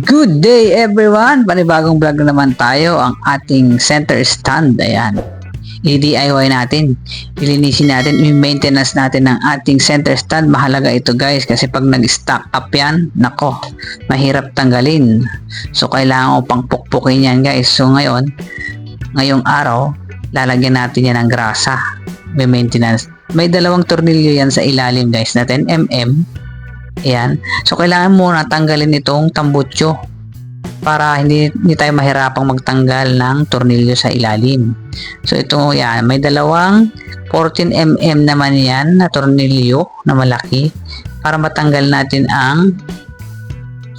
Good day everyone! Panibagong vlog na naman tayo, ang ating center stand. Ayan, i-DIY natin, ilinisin natin, i-maintenance natin ng ating center stand. Mahalaga ito guys, kasi pag nag-stack up yan, nako, mahirap tanggalin. So kailangan ko pang pukpukin yan guys. So ngayong araw, lalagyan natin yan ng grasa, may maintenance. May dalawang tornilyo yan sa ilalim guys, na 10mm. Ayan. So, kailangan muna tanggalin itong tambutso para hindi tayo mahirapang magtanggal ng tornilyo sa ilalim. So, ito yan. May dalawang 14mm naman yan na tornilyo na malaki para matanggal natin ang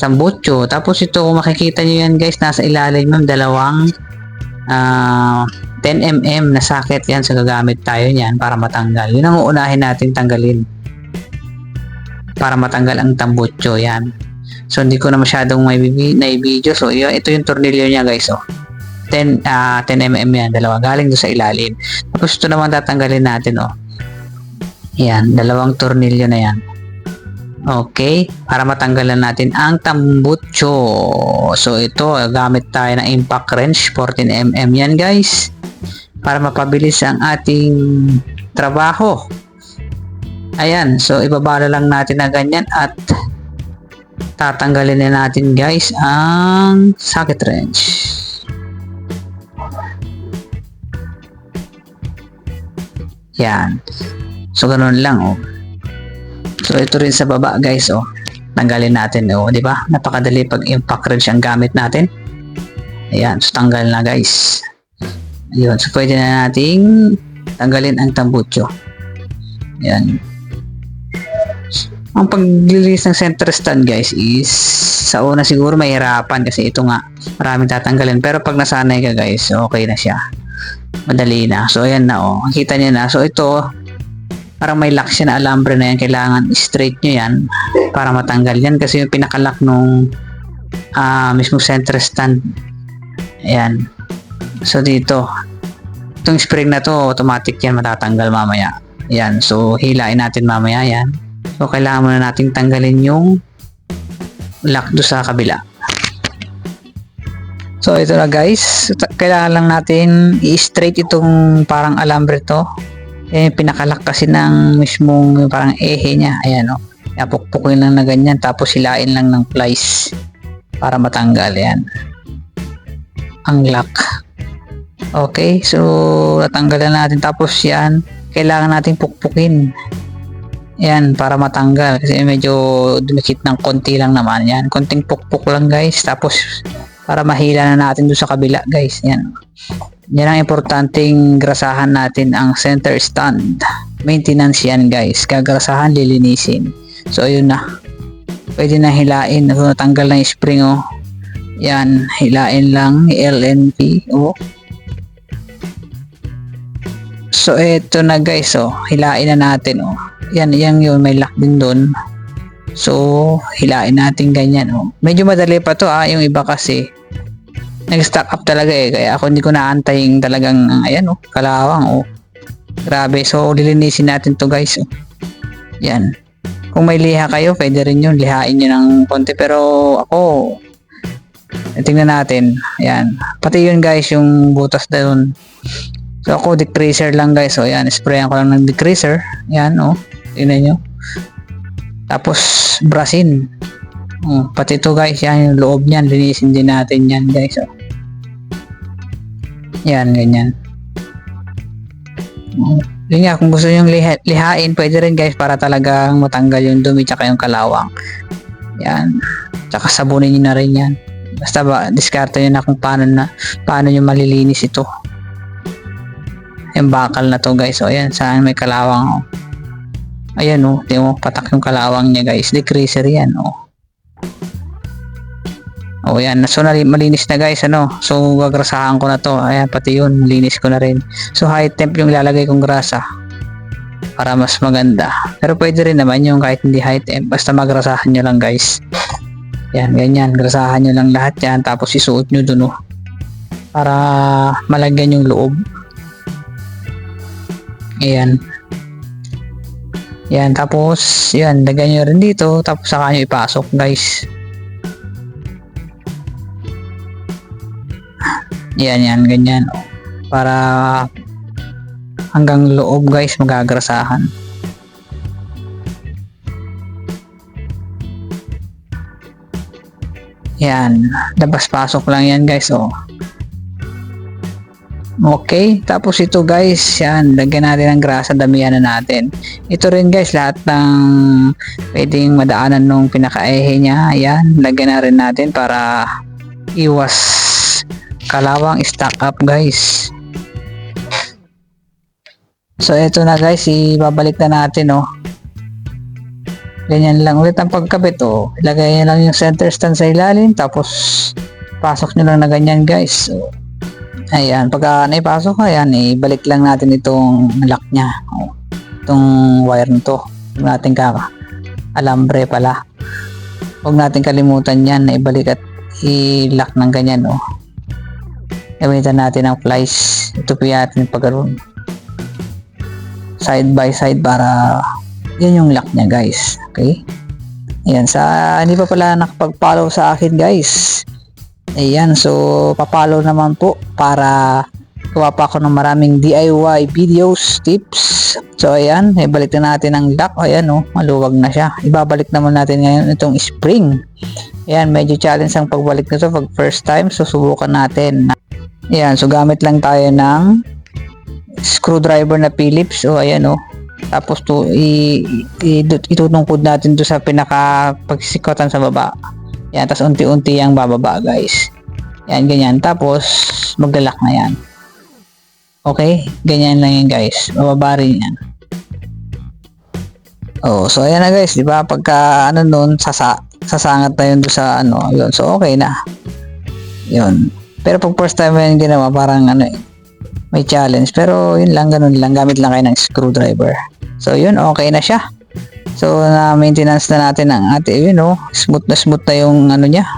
tambutso. Tapos ito, kung makikita nyo yan guys, nasa ilalim yung dalawang 10mm na socket yan. So, gagamit tayo yan para matanggal. Yun ang uunahin natin tanggalin para matanggal ang tambutso yan. So hindi ko na masyadong may video. So ito yung tornilyo niya guys. 10mm yan, dalawa galing doon sa ilalim. Tapos ito naman tatanggalin natin. Yan, dalawang tornilyo na yan. Okay, para matanggalan natin ang tambutso. So ito, gamit tayo ng impact wrench, 14mm yan guys, para mapabilis ang ating trabaho. Ayan, so ibabala lang natin na ganyan at tatanggalin na natin guys ang socket wrench. Yan. So ganoon lang So ito rin sa baba guys tanggalin natin di ba? Napakadali pag impact wrench ang gamit natin. Ayan, so tanggal na guys. Ayun, so pwede na nating tanggalin ang tambutso. Ayan. Ang paglilis ng center stand guys is sa una siguro mahirapan kasi ito nga maraming tatanggalin, pero pag nasanay ka guys, okay na siya, madali na. So ayan na makita niyo na. So ito parang may lock siya na alambre na yan, kailangan straight nyo yan para matanggal yan kasi yung pinakalock nung mismo center stand. Ayan, so dito itong spring na to automatic yan, matatanggal mamaya. Ayan, so hilain natin mamaya yan. So, kailangan muna nating tanggalin yung lock do sa kabila. So, ito na guys. Kailangan lang natin i-straight itong parang alambre to. Pinakalock kasi ng mismong parang ehe niya. Ayan Pukpukin lang na ganyan. Tapos hilain lang ng plies para matanggal. Ayan. Ang lock. Okay. So, natanggalan natin. Tapos yan, kailangan nating pukpukin. Yan, para matanggal kasi medyo dumikit ng konti lang naman yan, konting pukpuk lang guys. Tapos para mahila na natin doon sa kabila guys. Yan ang importanteng grasahan natin ang center stand. Maintenance yan guys, gagrasahan, lilinisin. So ayun na, pwede na hilain. So, natanggal na yung spring yan, hilain lang LNP So ito na guys hilain na natin yan yun, may lock din doon. So hilain natin ganyan medyo madali pa to yung iba kasi nag-stack up talaga kaya ako hindi ko naantayin talagang ayan kalawang grabe. So lilinisin natin to guys yan. Kung may liha kayo pwede rin yun, lihain nyo ng konti, pero ako tingnan natin. Yan, pati yun guys yung butas doon. So ako decreaser lang guys. Yan, sprayan ko lang ng decreaser. Yan tingnan nyo. Tapos brasin. Pati ito guys, yan yung loob niyan, linisin din natin yan guys. Yan, ganyan. Yun nga, kung gusto nyo lihain, pwede rin guys, para talagang matanggal yung dumi tsaka yung kalawang. Yan. Tsaka sabunin nyo na rin yan. Basta diskarte nyo na kung paano nyo malilinis ito. Yung bakal na to guys. Ayan, saan may kalawang ayan di mo, patak yung kalawang niya guys. Decreaser yan yan. So malinis na guys So gagrasahan ko na to. Ayan, pati yun linis ko na rin. So high temp yung ilalagay kong grasa para mas maganda, pero pwede rin naman yung kahit hindi high temp, basta magrasahan nyo lang guys. Yan, ganyan, grasahan nyo lang lahat yan, tapos isuot nyo dun para malagyan yung loob. Ayan. Yan, tapos yan, lagyan nyo rin dito, tapos saka nyo ipasok guys. Yan, ganyan. Oh. Para hanggang loob guys magagrasahan. Yan, labas-pasok lang yan guys, oh. Okay, tapos ito guys, yan, lagyan natin ng grasa, damihan na natin. Ito rin guys, lahat ng pwedeng madaanan nung pinakaihe niya, yan, lagyan na rin natin para iwas kalawang stack up guys. So ito na guys, ibabalik na natin, oh. Ganyan lang ulit ang pagkabit, oh. Ilagay nyo lang yung center stand sa ilalim, tapos pasok nyo lang na ganyan guys. So, ayan, pagka naipasok ka, ayan, ibalik lang natin itong lock nya. Oh, itong wire nito. Huwag natin alambre pala. Huwag natin kalimutan yan na ibalik at i-lock ng ganyan, oh. Gamitan natin ang plies. Ito po natin pagkaroon. Side by side para yan yung lock nya guys. Okay? Ayan, sa hindi pa pala nakapag-follow sa akin guys. Ayan, so papalo naman po para gawa pa ako ng maraming DIY videos, tips. So ayan, ibalik na natin ang lock. Ayan, oh, maluwag na siya. Ibabalik naman natin ngayon itong spring. Ayan, medyo challenge ang pagbalik nito pag first time. So subukan natin. Ayan, so gamit lang tayo ng screwdriver na Phillips. O ayan, oh. Tapos to itutungkod natin to sa pinaka pagsikotan sa baba. Yan, tapos unti-unti yung bababa guys. Yan, ganyan. Tapos maglalak na yan. Okay, ganyan lang yan guys. Bababa rin yan. Oh, so ayan na guys, di ba? Pagka ano nun, sasangat na yun do sa ano, yun. So okay na. Yun. Pero pag first time yan ginawa, parang ano eh, may challenge. Pero yun lang, ganun lang. Gamit lang kayo ng screwdriver. So yun, okay na siya. So na maintenance na natin ang ating, yun, oh, smooth na yung ano niya.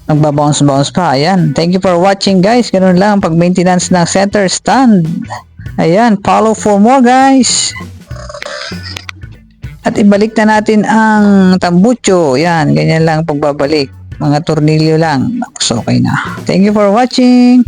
Nagbabounce pa. Ayan. Thank you for watching guys. Ganun lang pag maintenance ng center stand. Ayan, follow for more guys. At ibalik na natin ang tambucho. Yan, ganyan lang pagbabalik. Mga tornilyo lang. So okay na. Thank you for watching.